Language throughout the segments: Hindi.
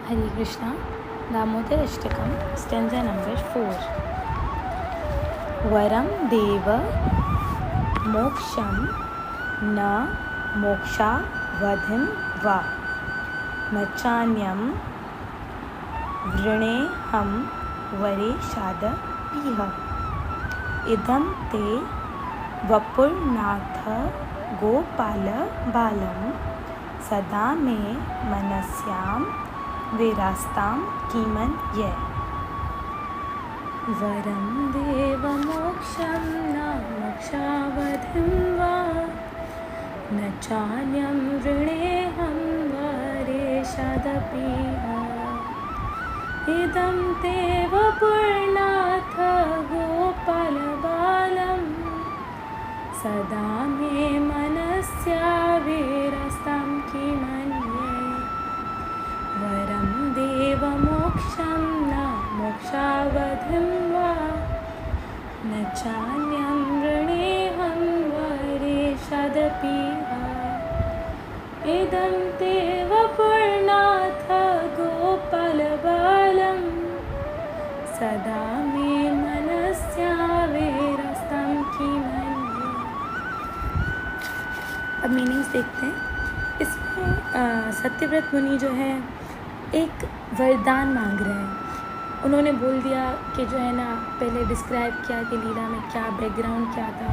Hare Krishna, Damodar Ashtakam, stanza number 4. Varam Deva Moksham Na Moksha Vadhim Va Nachanyam Vrineham Vare Shada Piha Idam Te Vapurnatha Gopala Balam Sada Me Manasyam Virastam Kiman Ye Varam Deva Moksham Na Mokshavadhim Va Nachanyam Vrineham Vare Shadapiha Idam Te Vapurnatha Gopala Balam Sada Me Manasya Virastam Kiman Ye Varam Deva Moksham Na Mokshavadhim Va Nachanyam Vrineham Vare Shadapiha Idam Te Vapurnatha Gopala Balam Sada Me Manasya Virastam Kiman Ye। अब मीनिंग्स देखते हैं। इसमें सत्यव्रत मुनि जो है एक वरदान मांग रहे हैं। उन्होंने बोल दिया कि जो है ना, पहले डिस्क्राइब किया कि लीला में क्या बैकग्राउंड क्या था,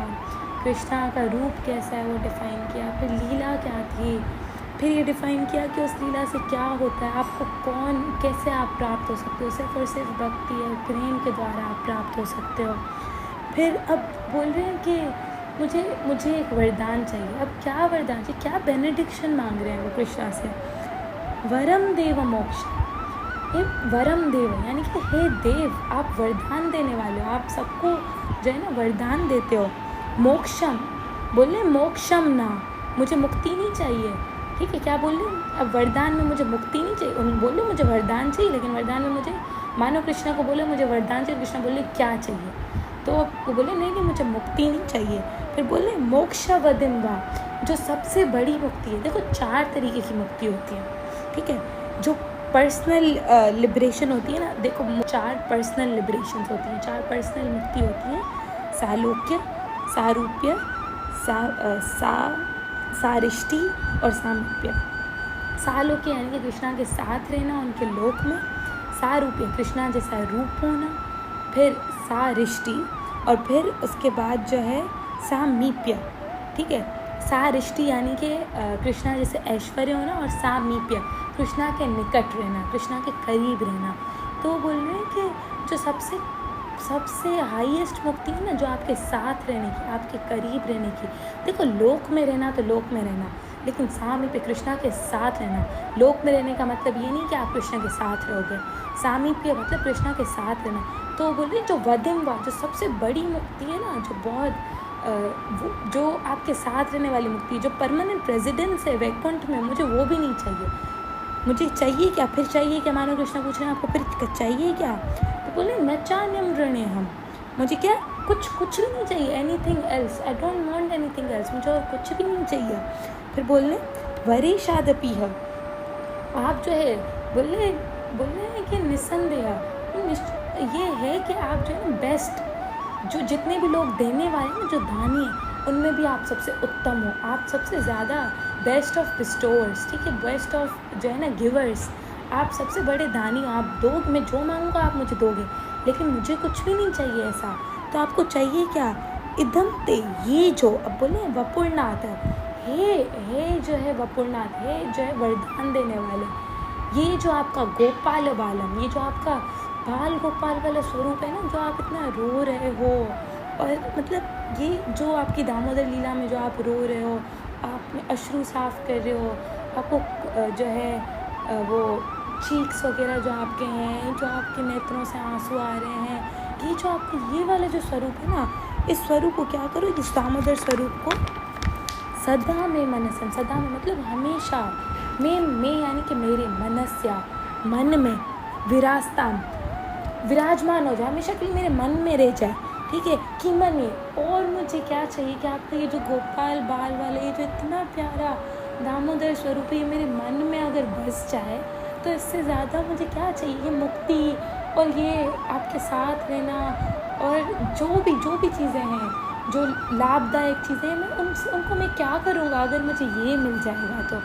कृष्णा का रूप कैसा है वो डिफ़ाइन किया, फिर लीला क्या थी, फिर ये डिफ़ाइन किया कि उस लीला से क्या होता है, आपको कौन कैसे आप प्राप्त हो सकते हो, सिर्फ और सिर्फ भक्ति और प्रेम के द्वारा आप प्राप्त हो सकते हो। फिर अब बोल रहे हैं कि मुझे एक वरदान चाहिए। अब क्या वरदान चाहिए, क्या बेनेडिक्शन मांग रहे हैं वो कृष्णा से। वरम देव मोक्ष, ये वरम देव यानी कि हे देव, आप वरदान देने वाले हो, आप सबको जो है ना वरदान देते हो। मोक्षम, बोले मोक्षम ना, मुझे मुक्ति नहीं चाहिए। ठीक है, क्या बोल रहे हैं, अब वरदान में मुझे मुक्ति नहीं चाहिए। उन्होंने बोले मुझे वरदान चाहिए, लेकिन वरदान में मुझे, मानो कृष्णा को बोले मुझे वरदान चाहिए, कृष्णा बोले क्या चाहिए, तो वो बोले नहीं मुझे मुक्ति नहीं चाहिए। फिर बोले मोक्षवदिम वा, जो सबसे बड़ी मुक्ति है। देखो 4 तरीके की मुक्ति होती है, ठीक है। जो पर्सनल लिबरेशन होती है ना, देखो 4 पर्सनल लिबरेशंस होती हैं, 4 पर्सनल मुक्ति होती हैं। सालोक्य, सारूप्य, सारिष्टि और सामीप्य। सालोक्य यानी कि कृष्णा के साथ रहना उनके लोक में, सारूप्य कृष्णा जैसा रूप होना, फिर सारिष्टि, और फिर उसके बाद जो है सामीप्य, ठीक है। सारिष्टि यानी कि कृष्णा जैसे ऐश्वर्य होना, और सामीप्य कृष्णा के निकट रहना, कृष्णा के करीब रहना। तो बोल रहे हैं कि जो सबसे हाईएस्ट मुक्ति है ना, जो आपके साथ रहने की, आपके करीब रहने की। देखो लोक में रहना तो लोक में रहना, लेकिन सामीप्य कृष्णा के साथ रहना। लोक में रहने का मतलब ये नहीं कि आप कृष्णा के साथ रहोगे, सामीप्य मतलब कृष्णा के साथ रहना। तो बोलिए जो वदिम वा, जो सबसे बड़ी मुक्ति है ना, जो बहुत जो आपके साथ रहने वाली मुक्ति, जो परमानेंट रेजिडेंस है वैकुंठ में, मुझे वो भी नहीं चाहिए। मुझे चाहिए क्या, फिर चाहिए क्या, मानो कृष्णा पूछ रहे हैं आपको फिर चाहिए क्या, तो बोले नचान्यम ऋणे हम, मुझे क्या कुछ भी नहीं चाहिए, anything else, I don't want anything else, मुझे और कुछ भी नहीं चाहिए। फिर बोले वरे शादपी है, आप जो है बोले हैं कि निसंदेह ये है कि आप जो है ना बेस्ट, जो जितने भी लोग देने वाले हैं, जो दानी हैं, उनमें भी आप सबसे उत्तम हो, आप सबसे ज़्यादा बेस्ट ऑफ बिस्टोवर्स, ठीक है, बेस्ट ऑफ जो है ना गिवर्स, आप सबसे बड़े दानी हो। आप दो, मैं जो मांगूंगा आप मुझे दोगे, लेकिन मुझे कुछ भी नहीं चाहिए ऐसा। तो आपको चाहिए क्या, इदम ते, ये जो अब बोले वपुरनाथ है, हे जो है वपुरनाथ, हे जो है वरदान देने वाले, ये जो आपका गोपाल बालम, ये जो आपका बाल गोपाल वाला स्वरूप है ना, जो आप इतना रो रहे हो, और मतलब ये जो आपकी दामोदर लीला में जो आप रो रहे हो, आप अश्रु साफ कर रहे हो, आपको जो है वो चीक्स वगैरह जो आपके हैं, जो आपके नेत्रों से आंसू आ रहे हैं, ये जो आपका ये वाला जो स्वरूप है ना, इस स्वरूप को क्या करो, इस दामोदर स्वरूप को सदा में मनसन, सदा में मतलब हमेशा, में यानी कि मेरे मनस्या, मन में, विराजमान हो जाए, हमेशा के लिए मेरे मन में रह जाए, ठीक है। कि मन ये, और मुझे क्या चाहिए कि आपका ये जो गोपाल बाल वाले, ये जो इतना प्यारा दामोदर स्वरूप है, ये मेरे मन में अगर बस जाए तो इससे ज़्यादा मुझे क्या चाहिए, मुक्ति और ये आपके साथ रहना और जो भी चीज़ें हैं, जो लाभदायक चीज़ें हैं, उनको मैं क्या करूँगा अगर मुझे ये मिल जाएगा तो।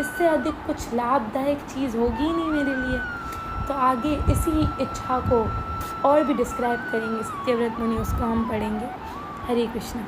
इससे अधिक कुछ लाभदायक चीज़ होगी ही नहीं मेरे लिए। तो आगे इसी इच्छा को और भी डिस्क्राइब करेंगे सत्यव्रत मुनि, उसको हम पढ़ेंगे। हरे कृष्णा।